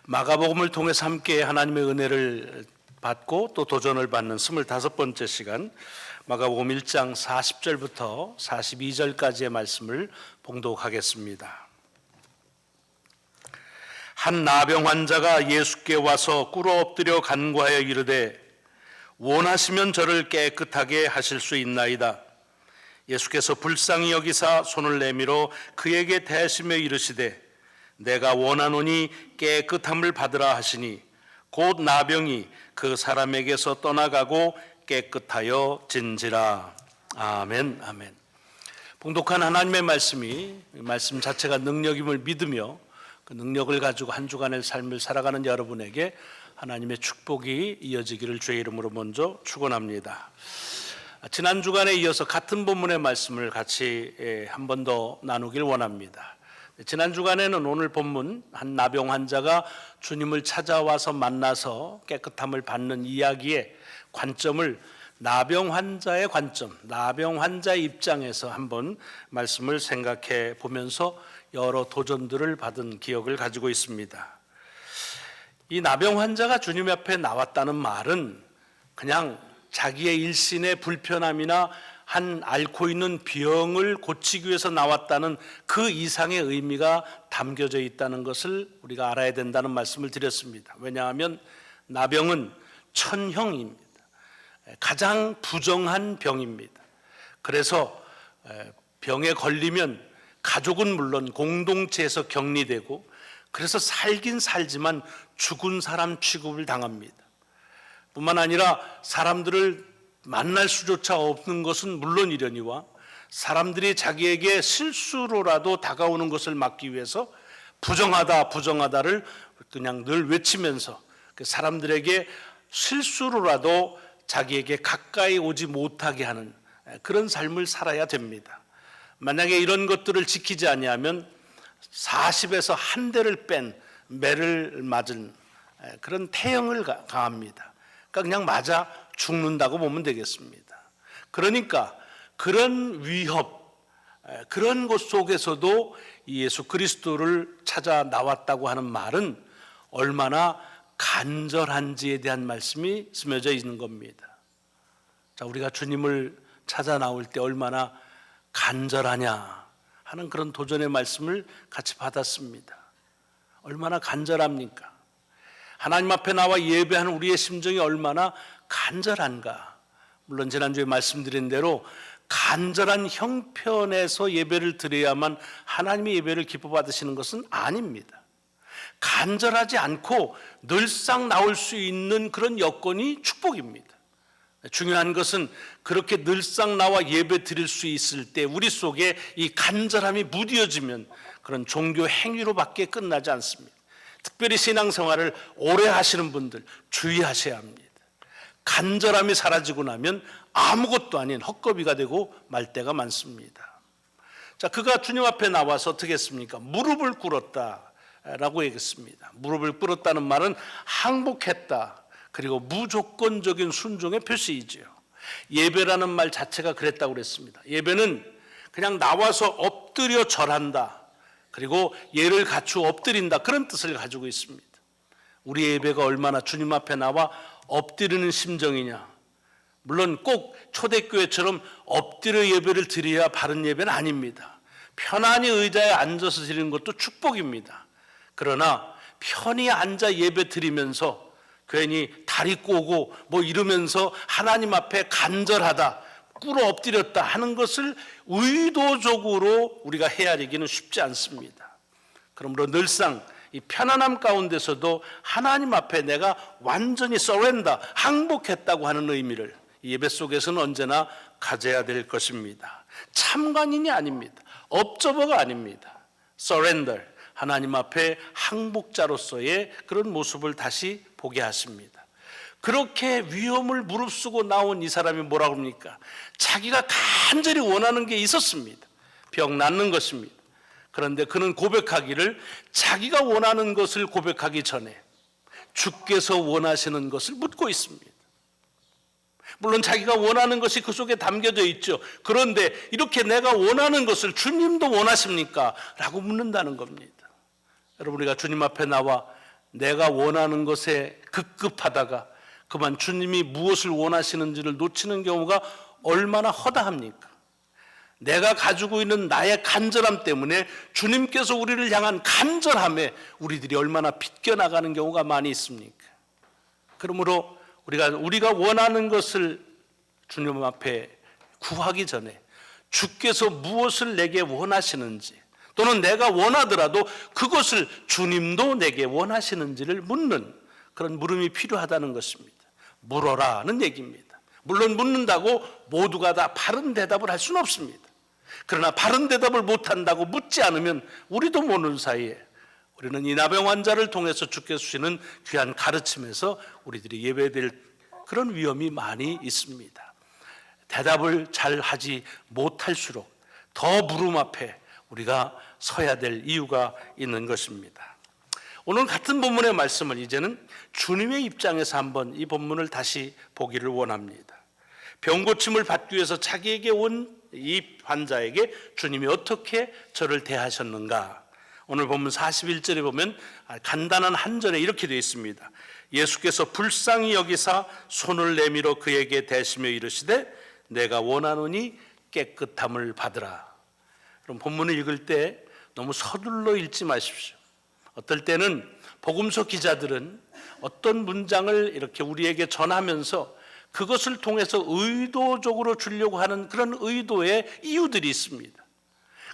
마가복음을 통해서 함께 하나님의 은혜를 받고 또 도전을 받는 25번째 시간, 마가복음 1장 40절부터 42절까지의 말씀을 봉독하겠습니다. 한 나병 환자가 예수께 와서 꿇어 엎드려 간구하여 이르되 원하시면 저를 깨끗하게 하실 수 있나이다. 예수께서 불쌍히 여기사 손을 내밀어 그에게 대하시며 이르시되 내가 원하노니 깨끗함을 받으라 하시니 곧 나병이 그 사람에게서 떠나가고 깨끗하여 진지라. 아멘. 아멘. 봉독한 하나님의 말씀 자체가 능력임을 믿으며 그 능력을 가지고 한 주간의 삶을 살아가는 여러분에게 하나님의 축복이 이어지기를 주의 이름으로 먼저 축원합니다. 지난 주간에 이어서 같은 본문의 말씀을 같이 한 번 더 나누길 원합니다. 지난 주간에는 오늘 본문 한 나병 환자가 주님을 찾아와서 만나서 깨끗함을 받는 이야기의 관점을 나병 환자의 관점, 나병 환자의 입장에서 한번 말씀을 생각해 보면서 여러 도전들을 받은 기억을 가지고 있습니다. 이 나병 환자가 주님 앞에 나왔다는 말은 그냥 자기의 일신의 불편함이나 한 앓고 있는 병을 고치기 위해서 나왔다는 그 이상의 의미가 담겨져 있다는 것을 우리가 알아야 된다는 말씀을 드렸습니다. 왜냐하면 나병은 천형입니다. 가장 부정한 병입니다. 그래서 병에 걸리면 가족은 물론 공동체에서 격리되고 그래서 살긴 살지만 죽은 사람 취급을 당합니다. 뿐만 아니라 사람들을 만날 수조차 없는 것은 물론이려니와 사람들이 자기에게 실수로라도 다가오는 것을 막기 위해서 부정하다를 그냥 늘 외치면서 사람들에게 실수로라도 자기에게 가까이 오지 못하게 하는 그런 삶을 살아야 됩니다. 만약에 이런 것들을 지키지 아니하면 40에서 한 대를 뺀 매를 맞은 그런 태형을 가합니다. 그러니까 그냥 맞아 죽는다고 보면 되겠습니다. 그러니까 그런 위협, 그런 것 속에서도 예수 그리스도를 찾아 나왔다고 하는 말은 얼마나 간절한지에 대한 말씀이 스며져 있는 겁니다. 자, 우리가 주님을 찾아 나올 때 얼마나 간절하냐 하는 그런 도전의 말씀을 같이 받았습니다. 얼마나 간절합니까? 하나님 앞에 나와 예배하는 우리의 심정이 얼마나 간절한가. 물론 지난주에 말씀드린 대로 간절한 형편에서 예배를 드려야만 하나님의 예배를 기뻐 받으시는 것은 아닙니다. 간절하지 않고 늘상 나올 수 있는 그런 여건이 축복입니다. 중요한 것은 그렇게 늘상 나와 예배 드릴 수 있을 때 우리 속에 이 간절함이 무뎌지면 그런 종교 행위로밖에 끝나지 않습니다. 특별히 신앙생활을 오래 하시는 분들 주의하셔야 합니다. 간절함이 사라지고 나면 아무것도 아닌 헛거비가 되고 말 때가 많습니다. 자, 그가 주님 앞에 나와서 어떻게 했습니까? 무릎을 꿇었다라고 얘기했습니다. 무릎을 꿇었다는 말은 항복했다, 그리고 무조건적인 순종의 표시이지요. 예배라는 말 자체가 그랬다고 그랬습니다. 예배는 그냥 나와서 엎드려 절한다, 그리고 예를 갖추어 엎드린다, 그런 뜻을 가지고 있습니다. 우리의 예배가 얼마나 주님 앞에 나와 엎드리는 심정이냐. 물론 꼭 초대교회처럼 엎드려 예배를 드려야 바른 예배는 아닙니다. 편안히 의자에 앉아서 드리는 것도 축복입니다. 그러나 편히 앉아 예배 드리면서 괜히 다리 꼬고 뭐 이러면서 하나님 앞에 간절하다, 꿇어 엎드렸다 하는 것을 의도적으로 우리가 헤아리기는 쉽지 않습니다. 그러므로 늘상 이 편안함 가운데서도 하나님 앞에 내가 완전히 서렌더, 항복했다고 하는 의미를 예배 속에서는 언제나 가져야 될 것입니다. 참관인이 아닙니다. 업저버가 아닙니다. 서렌더, 하나님 앞에 항복자로서의 그런 모습을 다시 보게 하십니다. 그렇게 위험을 무릅쓰고 나온 이 사람이 뭐라고 합니까? 자기가 간절히 원하는 게 있었습니다. 병 낫는 것입니다. 그런데 그는 고백하기를 자기가 원하는 것을 고백하기 전에 주께서 원하시는 것을 묻고 있습니다. 물론 자기가 원하는 것이 그 속에 담겨져 있죠. 그런데 이렇게 내가 원하는 것을 주님도 원하십니까? 라고 묻는다는 겁니다. 여러분, 우리가 주님 앞에 나와 내가 원하는 것에 급급하다가 그만 주님이 무엇을 원하시는지를 놓치는 경우가 얼마나 허다합니까? 내가 가지고 있는 나의 간절함 때문에 주님께서 우리를 향한 간절함에 우리들이 얼마나 빗겨나가는 경우가 많이 있습니까? 그러므로 우리가 원하는 것을 주님 앞에 구하기 전에 주께서 무엇을 내게 원하시는지, 또는 내가 원하더라도 그것을 주님도 내게 원하시는지를 묻는 그런 물음이 필요하다는 것입니다. 물어라는 얘기입니다. 물론 묻는다고 모두가 다 바른 대답을 할 수는 없습니다. 그러나 바른 대답을 못한다고 묻지 않으면 우리도 모르는 사이에 우리는 이 나병 환자를 통해서 주께서 주시는 귀한 가르침에서 우리들이 예배될 그런 위험이 많이 있습니다. 대답을 잘 하지 못할수록 더 물음 앞에 우리가 서야 될 이유가 있는 것입니다. 오늘 같은 본문의 말씀을 이제는 주님의 입장에서 한번 이 본문을 다시 보기를 원합니다. 병고침을 받기 위해서 자기에게 온 이 환자에게 주님이 어떻게 저를 대하셨는가? 오늘 본문 41절에 보면 간단한 한 절에 이렇게 되어 있습니다. 예수께서 불쌍히 여기사 손을 내밀어 그에게 대시며 이르시되 내가 원하노니 깨끗함을 받으라. 그럼 본문을 읽을 때 너무 서둘러 읽지 마십시오. 어떨 때는 복음서 기자들은 어떤 문장을 이렇게 우리에게 전하면서 그것을 통해서 의도적으로 주려고 하는 그런 의도의 이유들이 있습니다.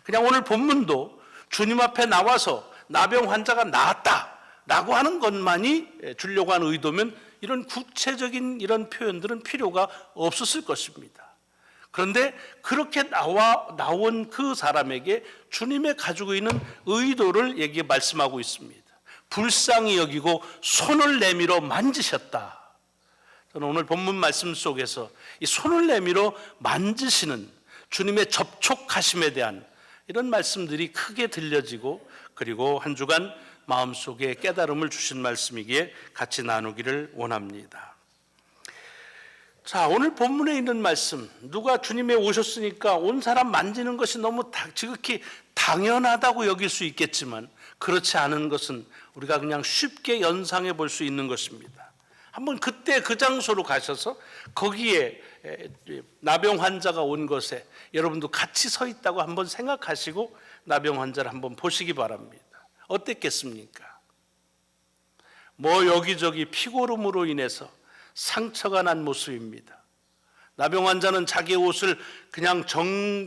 그냥 오늘 본문도 주님 앞에 나와서 나병 환자가 나았다라고 하는 것만이 주려고 하는 의도면 이런 구체적인 이런 표현들은 필요가 없었을 것입니다. 그런데 그렇게 나온 그 사람에게 주님의 가지고 있는 의도를 말씀하고 있습니다. 불쌍히 여기고 손을 내밀어 만지셨다. 저는 오늘 본문 말씀 속에서 이 손을 내밀어 만지시는 주님의 접촉하심에 대한 이런 말씀들이 크게 들려지고, 그리고 한 주간 마음속에 깨달음을 주신 말씀이기에 같이 나누기를 원합니다. 자, 오늘 본문에 있는 말씀, 누가 주님에 오셨으니까 온 사람 만지는 것이 너무 지극히 당연하다고 여길 수 있겠지만 그렇지 않은 것은 우리가 그냥 쉽게 연상해 볼 수 있는 것입니다. 한번 그때 그 장소로 가셔서 거기에 나병 환자가 온 것에 여러분도 같이 서 있다고 한번 생각하시고 나병 환자를 한번 보시기 바랍니다. 어땠겠습니까? 뭐 여기저기 피고름으로 인해서 상처가 난 모습입니다. 나병 환자는 자기의 옷을 그냥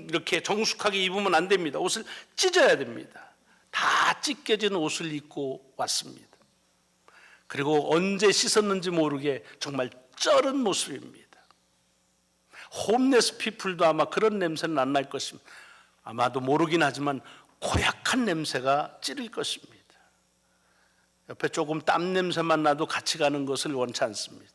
이렇게 정숙하게 입으면 안 됩니다. 옷을 찢어야 됩니다. 다 찢겨진 옷을 입고 왔습니다. 그리고 언제 씻었는지 모르게 정말 쩔은 모습입니다. 홈레스 피플도 아마 그런 냄새는 안 날 것입니다. 아마도 모르긴 하지만 고약한 냄새가 찌를 것입니다. 옆에 조금 땀 냄새만 나도 같이 가는 것을 원치 않습니다.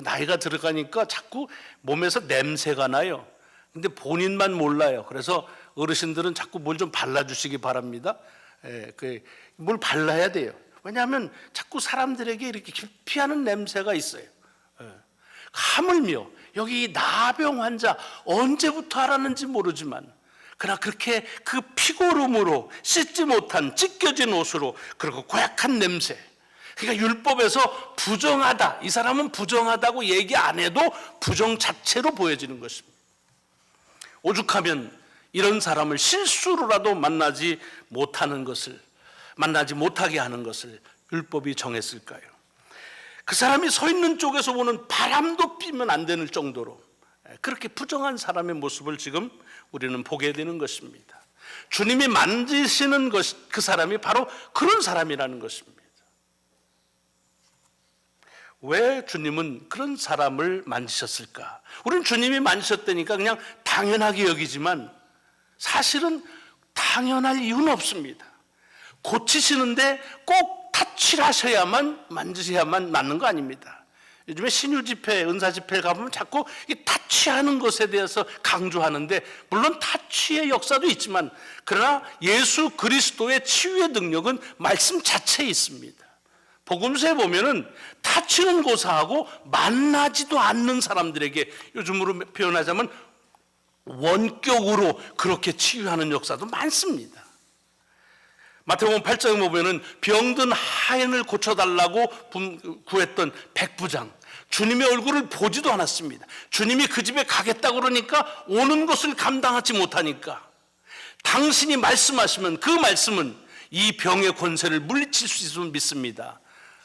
나이가 들어가니까 자꾸 몸에서 냄새가 나요. 근데 본인만 몰라요. 그래서 어르신들은 자꾸 뭘 좀 발라주시기 바랍니다. 뭘 발라야 돼요. 왜냐하면 자꾸 사람들에게 이렇게 기피하는 냄새가 있어요. 하물며 여기 나병 환자 언제부터 알았는지 모르지만 그러나 그렇게 그 피고름으로 씻지 못한 찢겨진 옷으로, 그리고 고약한 냄새, 그러니까 율법에서 부정하다, 이 사람은 부정하다고 얘기 안 해도 부정 자체로 보여지는 것입니다. 오죽하면 이런 사람을 실수로라도 만나지 못하게 하는 것을 율법이 정했을까요? 그 사람이 서 있는 쪽에서 오는 바람도 삐면 안 되는 정도로 그렇게 부정한 사람의 모습을 지금 우리는 보게 되는 것입니다. 주님이 만지시는 그 사람이 바로 그런 사람이라는 것입니다. 왜 주님은 그런 사람을 만지셨을까? 우리는 주님이 만지셨다니까 그냥 당연하게 여기지만 사실은 당연할 이유는 없습니다. 고치시는데 꼭 타치를 하셔야만, 만지셔야만 맞는 거 아닙니다. 요즘에 신유 집회, 은사 집회에 가보면 자꾸 이 타치하는 것에 대해서 강조하는데, 물론 타치의 역사도 있지만 그러나 예수 그리스도의 치유의 능력은 말씀 자체에 있습니다. 복음서에 보면은 타치는 고사하고 만나지도 않는 사람들에게, 요즘으로 표현하자면 원격으로 그렇게 치유하는 역사도 많습니다. 마태복음 8장에 보면은 병든 하인을 고쳐달라고 구했던 백부장, 주님의 얼굴을 보지도 않았습니다. 주님이 그 집에 가겠다고 그러니까 오는 것을 감당하지 못하니까 당신이 말씀하시면 그 말씀은 이 병의 권세를 물리칠 수 있음을 믿습니다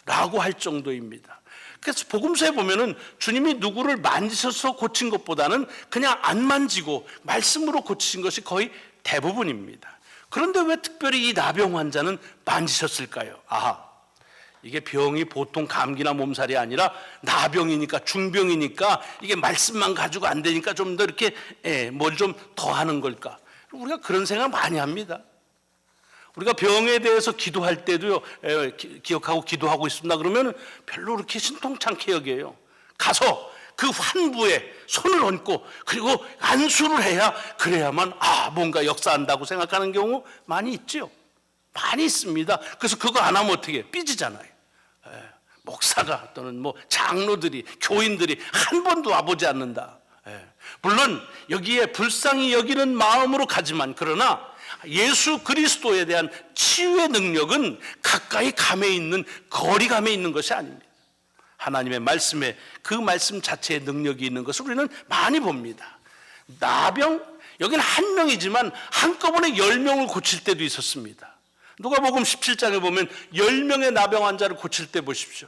라고 할 정도입니다. 그래서 복음서에 보면은 주님이 누구를 만지셔서 고친 것보다는 그냥 안 만지고 말씀으로 고치신 것이 거의 대부분입니다. 그런데 왜 특별히 이 나병 환자는 만지셨을까요? 아하, 이게 병이 보통 감기나 몸살이 아니라 나병이니까, 중병이니까 이게 말씀만 가지고 안 되니까 좀 더 이렇게 뭘 좀 더 하는 걸까? 우리가 그런 생각 많이 합니다. 우리가 병에 대해서 기도할 때도요, 기억하고 기도하고 있습니다 그러면 별로 그렇게 신통찮게 여겨요. 가서 그 환부에 손을 얹고 그리고 안수를 해야, 그래야만 뭔가 역사한다고 생각하는 경우 많이 있죠. 많이 있습니다. 그래서 그거 안 하면 어떻게 해요? 삐지잖아요. 목사가 또는 뭐 장로들이, 교인들이 한 번도 와보지 않는다. 물론 여기에 불쌍히 여기는 마음으로 가지만, 그러나 예수 그리스도에 대한 치유의 능력은 가까이 감에 있는, 거리감에 있는 것이 아닙니다. 하나님의 말씀에 그 말씀 자체의 능력이 있는 것을 우리는 많이 봅니다. 나병, 여기는 한 명이지만 한꺼번에 10명을 고칠 때도 있었습니다. 누가복음 17장에 보면 10명의 나병 환자를 고칠 때 보십시오.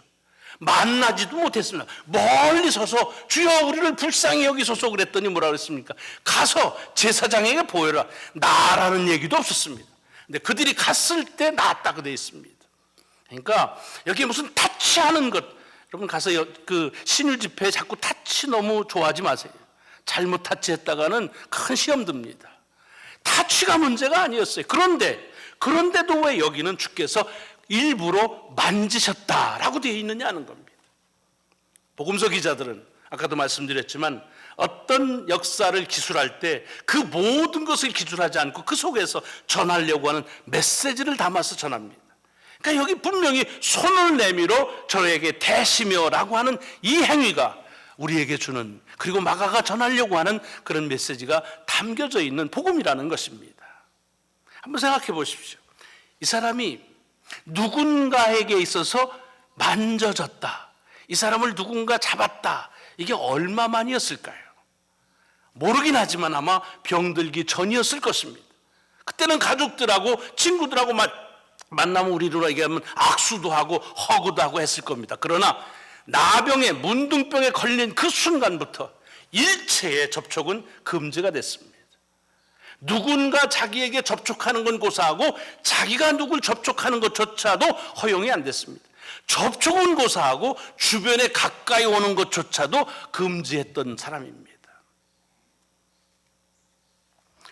만나지도 못했습니다. 멀리 서서 주여 우리를 불쌍히 여기소서 그랬더니 뭐라 그랬습니까? 가서 제사장에게 보여라. 나라는 얘기도 없었습니다. 근데 그들이 갔을 때 나았다고 되어 있습니다. 그러니까 여기 무슨 타치하는 것, 여러분 가서 그 신유 집회에 자꾸 타치 너무 좋아하지 마세요. 잘못 타치했다가는 큰 시험 듭니다. 타치가 문제가 아니었어요. 그런데도 왜 여기는 주께서 일부러 만지셨다라고 되어 있느냐는 겁니다. 복음서 기자들은 아까도 말씀드렸지만 어떤 역사를 기술할 때 그 모든 것을 기술하지 않고 그 속에서 전하려고 하는 메시지를 담아서 전합니다. 그러니까 여기 분명히 손을 내밀어 저에게 대시며라고 하는 이 행위가 우리에게 주는, 그리고 마가가 전하려고 하는 그런 메시지가 담겨져 있는 복음이라는 것입니다. 한번 생각해 보십시오. 이 사람이 누군가에게 있어서 만져졌다, 이 사람을 누군가 잡았다, 이게 얼마만이었을까요? 모르긴 하지만 아마 병들기 전이었을 것입니다. 그때는 가족들하고 친구들하고 만나면 우리로 얘기하면 악수도 하고 허그도 하고 했을 겁니다. 그러나 나병에, 문둥병에 걸린 그 순간부터 일체의 접촉은 금지가 됐습니다. 누군가 자기에게 접촉하는 건 고사하고 자기가 누굴 접촉하는 것조차도 허용이 안 됐습니다. 접촉은 고사하고 주변에 가까이 오는 것조차도 금지했던 사람입니다.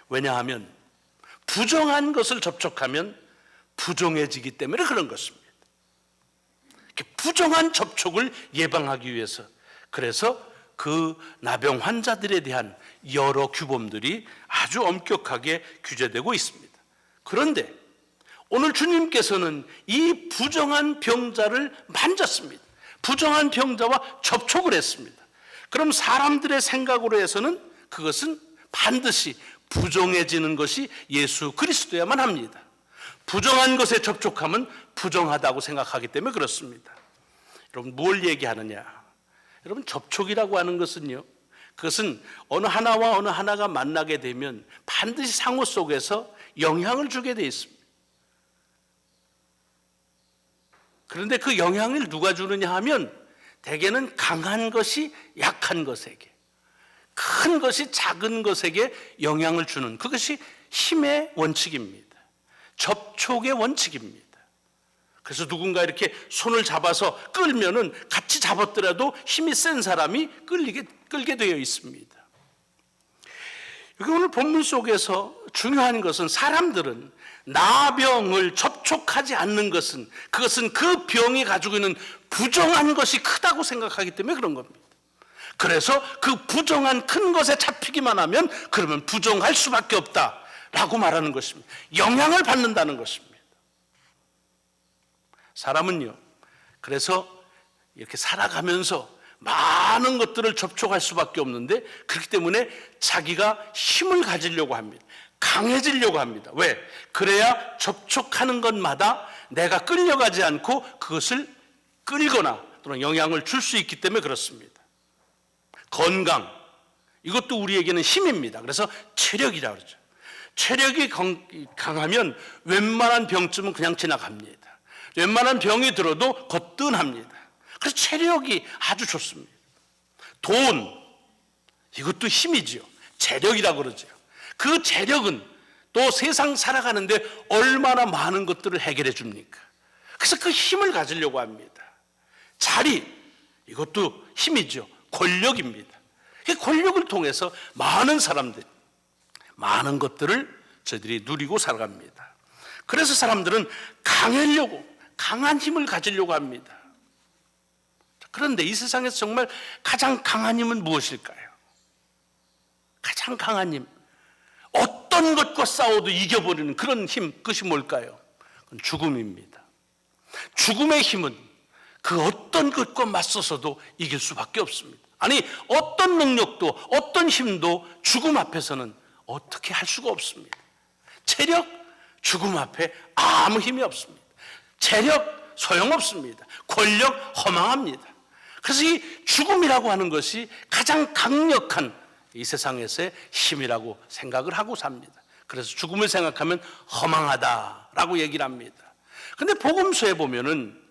왜냐하면 부정한 것을 접촉하면 부정해지기 때문에 그런 것입니다. 부정한 접촉을 예방하기 위해서, 그래서 그 나병 환자들에 대한 여러 규범들이 아주 엄격하게 규제되고 있습니다. 그런데 오늘 주님께서는 이 부정한 병자를 만졌습니다. 부정한 병자와 접촉을 했습니다. 그럼 사람들의 생각으로 해서는 그것은 반드시 부정해지는 것이 예수 그리스도야만 합니다. 부정한 것에 접촉하면 부정하다고 생각하기 때문에 그렇습니다. 여러분, 뭘 얘기하느냐? 여러분, 접촉이라고 하는 것은요, 그것은 어느 하나와 어느 하나가 만나게 되면 반드시 상호 속에서 영향을 주게 되어 있습니다. 그런데 그 영향을 누가 주느냐 하면 대개는 강한 것이 약한 것에게, 큰 것이 작은 것에게 영향을 주는, 그것이 힘의 원칙입니다. 접촉의 원칙입니다. 그래서 누군가 이렇게 손을 잡아서 끌면은 같이 잡았더라도 힘이 센 사람이 끌게 되어 있습니다. 여기 오늘 본문 속에서 중요한 것은, 사람들은 나병을 접촉하지 않는 것은, 그것은 그 병이 가지고 있는 부정한 것이 크다고 생각하기 때문에 그런 겁니다. 그래서 그 부정한 큰 것에 잡히기만 하면 그러면 부정할 수밖에 없다라고 말하는 것입니다. 영향을 받는다는 것입니다. 사람은요, 그래서 이렇게 살아가면서 많은 것들을 접촉할 수밖에 없는데, 그렇기 때문에 자기가 힘을 가지려고 합니다. 강해지려고 합니다. 왜? 그래야 접촉하는 것마다 내가 끌려가지 않고 그것을 끌거나 또는 영향을 줄 수 있기 때문에 그렇습니다. 건강, 이것도 우리에게는 힘입니다. 그래서 체력이라고 그러죠. 체력이 강하면 웬만한 병쯤은 그냥 지나갑니다. 웬만한 병이 들어도 거뜬합니다. 그래서 체력이 아주 좋습니다. 돈, 이것도 힘이지요. 재력이라고 그러죠. 그 재력은 또 세상 살아가는데 얼마나 많은 것들을 해결해 줍니까? 그래서 그 힘을 가지려고 합니다. 자리, 이것도 힘이죠. 권력입니다. 그 권력을 통해서 많은 사람들, 많은 것들을 저희들이 누리고 살아갑니다. 그래서 사람들은 강한 힘을 가지려고 합니다. 그런데 이 세상에서 정말 가장 강한 힘은 무엇일까요? 가장 강한 힘, 어떤 것과 싸워도 이겨버리는 그런 힘, 그것이 뭘까요? 그건 죽음입니다. 죽음의 힘은 그 어떤 것과 맞서서도 이길 수밖에 없습니다. 아니, 어떤 능력도 어떤 힘도 죽음 앞에서는 어떻게 할 수가 없습니다. 체력, 죽음 앞에 아무 힘이 없습니다. 재력, 소용없습니다. 권력, 허망합니다. 그래서 이 죽음이라고 하는 것이 가장 강력한 이 세상에서의 힘이라고 생각을 하고 삽니다. 그래서 죽음을 생각하면 허망하다라고 얘기를 합니다. 그런데 복음서에 보면은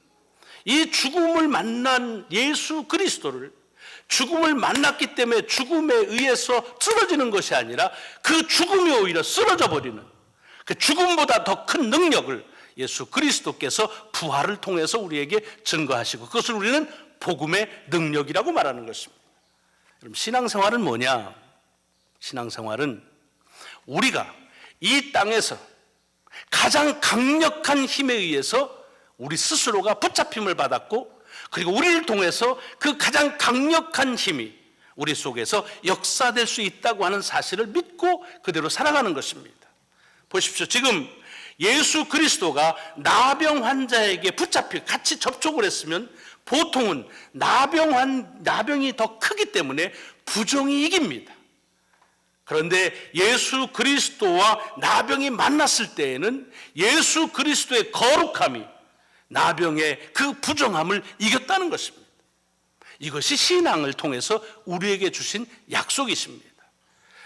이 죽음을 만난 예수 그리스도를, 죽음을 만났기 때문에 죽음에 의해서 쓰러지는 것이 아니라 그 죽음이 오히려 쓰러져 버리는, 그 죽음보다 더 큰 능력을 예수 그리스도께서 부활을 통해서 우리에게 증거하시고, 그것을 우리는 복음의 능력이라고 말하는 것입니다. 그럼 신앙생활은 뭐냐? 신앙생활은 우리가 이 땅에서 가장 강력한 힘에 의해서 우리 스스로가 붙잡힘을 받았고, 그리고 우리를 통해서 그 가장 강력한 힘이 우리 속에서 역사될 수 있다고 하는 사실을 믿고 그대로 살아가는 것입니다. 보십시오. 지금 예수 그리스도가 나병 환자에게 같이 접촉을 했으면 보통은 나병이 더 크기 때문에 부정이 이깁니다. 그런데 예수 그리스도와 나병이 만났을 때에는 예수 그리스도의 거룩함이 나병의 그 부정함을 이겼다는 것입니다. 이것이 신앙을 통해서 우리에게 주신 약속이십니다.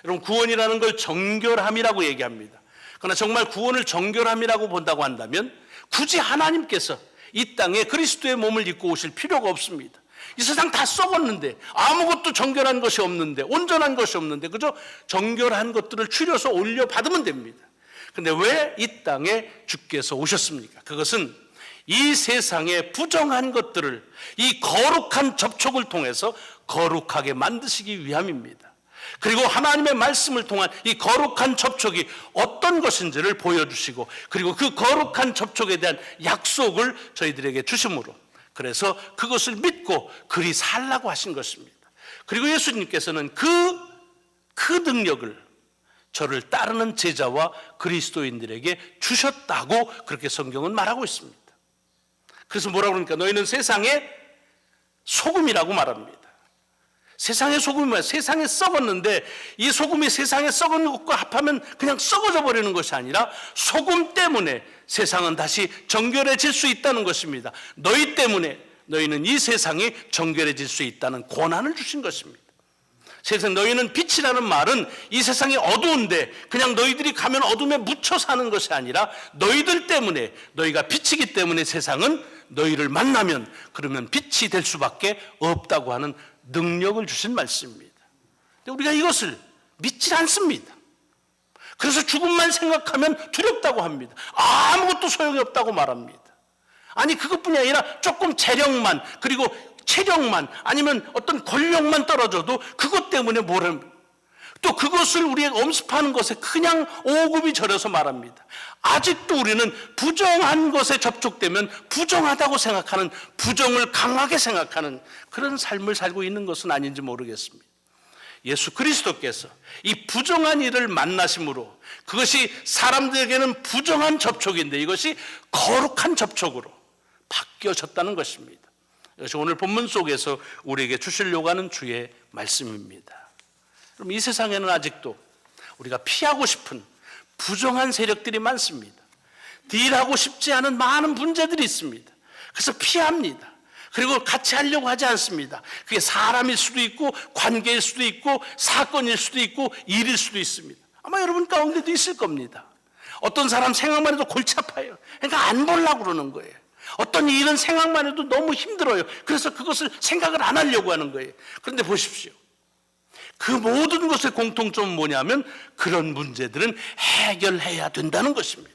여러분, 구원이라는 걸 정결함이라고 얘기합니다. 그러나 정말 구원을 정결함이라고 본다고 한다면 굳이 하나님께서 이 땅에 그리스도의 몸을 입고 오실 필요가 없습니다. 이 세상 다 썩었는데, 아무것도 정결한 것이 없는데, 온전한 것이 없는데 그저 정결한 것들을 추려서 올려받으면 됩니다. 그런데 왜 이 땅에 주께서 오셨습니까? 그것은 이 세상의 부정한 것들을 이 거룩한 접촉을 통해서 거룩하게 만드시기 위함입니다. 그리고 하나님의 말씀을 통한 이 거룩한 접촉이 어떤 것인지를 보여주시고, 그리고 그 거룩한 접촉에 대한 약속을 저희들에게 주심으로, 그래서 그것을 믿고 그리 살라고 하신 것입니다. 그리고 예수님께서는 그 능력을 저를 따르는 제자와 그리스도인들에게 주셨다고 그렇게 성경은 말하고 있습니다. 그래서 뭐라고 그러니까 너희는 세상의 소금이라고 말합니다. 세상의 소금이 뭐야? 세상에 썩었는데 이 소금이 세상에 썩은 것과 합하면 그냥 썩어져 버리는 것이 아니라 소금 때문에 세상은 다시 정결해질 수 있다는 것입니다. 너희 때문에 너희는 이 세상이 정결해질 수 있다는 권한을 주신 것입니다. 세상 너희는 빛이라는 말은 이 세상이 어두운데 그냥 너희들이 가면 어둠에 묻혀 사는 것이 아니라 너희들 때문에, 너희가 빛이기 때문에 세상은 너희를 만나면 그러면 빛이 될 수밖에 없다고 하는 능력을 주신 말씀입니다. 근데 우리가 이것을 믿지 않습니다. 그래서 죽음만 생각하면 두렵다고 합니다. 아무것도 소용이 없다고 말합니다. 아니, 그것뿐이 아니라 조금 재력만, 그리고 체력만, 아니면 어떤 권력만 떨어져도 그것 때문에 또 그것을 우리가 엄습하는 것에 그냥 오급이 절여서 말합니다. 아직도 우리는 부정한 것에 접촉되면 부정하다고 생각하는, 부정을 강하게 생각하는 그런 삶을 살고 있는 것은 아닌지 모르겠습니다. 예수 그리스도께서 이 부정한 일을 만나심으로, 그것이 사람들에게는 부정한 접촉인데 이것이 거룩한 접촉으로 바뀌어졌다는 것입니다. 이것이 오늘 본문 속에서 우리에게 주시려고 하는 주의 말씀입니다. 그럼 이 세상에는 아직도 우리가 피하고 싶은 부정한 세력들이 많습니다. 딜하고 싶지 않은 많은 문제들이 있습니다. 그래서 피합니다. 그리고 같이 하려고 하지 않습니다. 그게 사람일 수도 있고 관계일 수도 있고 사건일 수도 있고 일일 수도 있습니다. 아마 여러분 가운데도 있을 겁니다. 어떤 사람 생각만 해도 골치 아파요. 그러니까 안 보려고 그러는 거예요. 어떤 일은 생각만 해도 너무 힘들어요. 그래서 그것을 생각을 안 하려고 하는 거예요. 그런데 보십시오. 그 모든 것의 공통점은 뭐냐면 그런 문제들은 해결해야 된다는 것입니다.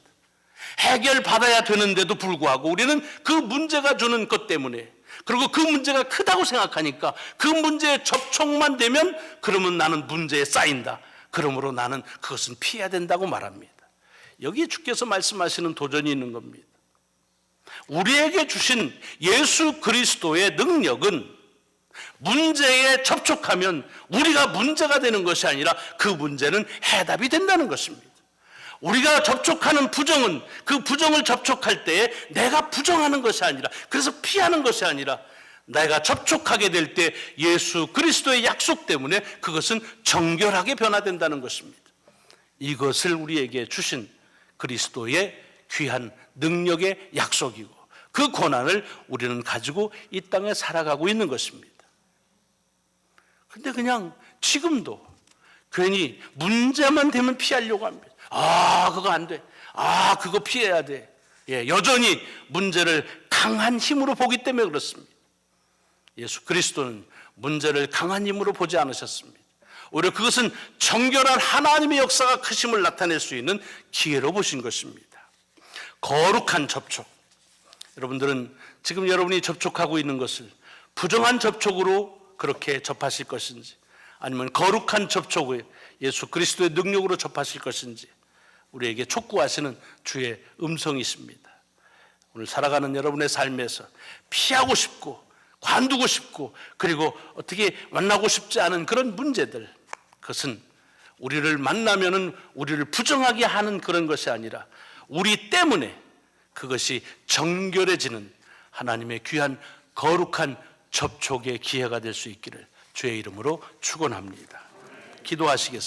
해결받아야 되는데도 불구하고 우리는 그 문제가 주는 것 때문에, 그리고 그 문제가 크다고 생각하니까 그 문제에 접촉만 되면 그러면 나는 문제에 쌓인다. 그러므로 나는 그것은 피해야 된다고 말합니다. 여기에 주께서 말씀하시는 도전이 있는 겁니다. 우리에게 주신 예수 그리스도의 능력은 문제에 접촉하면 우리가 문제가 되는 것이 아니라 그 문제는 해답이 된다는 것입니다. 우리가 접촉하는 부정은 그 부정을 접촉할 때에 내가 부정하는 것이 아니라, 그래서 피하는 것이 아니라 내가 접촉하게 될 때 예수 그리스도의 약속 때문에 그것은 정결하게 변화된다는 것입니다. 이것을 우리에게 주신 그리스도의 귀한 능력의 약속이고 그 권한을 우리는 가지고 이 땅에 살아가고 있는 것입니다. 근데 그냥 지금도 괜히 문제만 되면 피하려고 합니다. 그거 안 돼. 그거 피해야 돼. 여전히 문제를 강한 힘으로 보기 때문에 그렇습니다. 예수 그리스도는 문제를 강한 힘으로 보지 않으셨습니다. 오히려 그것은 정결한 하나님의 역사가 크심을 나타낼 수 있는 기회로 보신 것입니다. 거룩한 접촉. 여러분들은 지금 여러분이 접촉하고 있는 것을 부정한 접촉으로 그렇게 접하실 것인지, 아니면 거룩한 접촉을 예수 그리스도의 능력으로 접하실 것인지 우리에게 촉구하시는 주의 음성이십니다. 오늘 살아가는 여러분의 삶에서 피하고 싶고 관두고 싶고 그리고 어떻게 만나고 싶지 않은 그런 문제들, 그것은 우리를 만나면은 우리를 부정하게 하는 그런 것이 아니라 우리 때문에 그것이 정결해지는 하나님의 귀한 거룩한 접촉의 기회가 될 수 있기를 주의 이름으로 축원합니다. 기도하시겠습니다.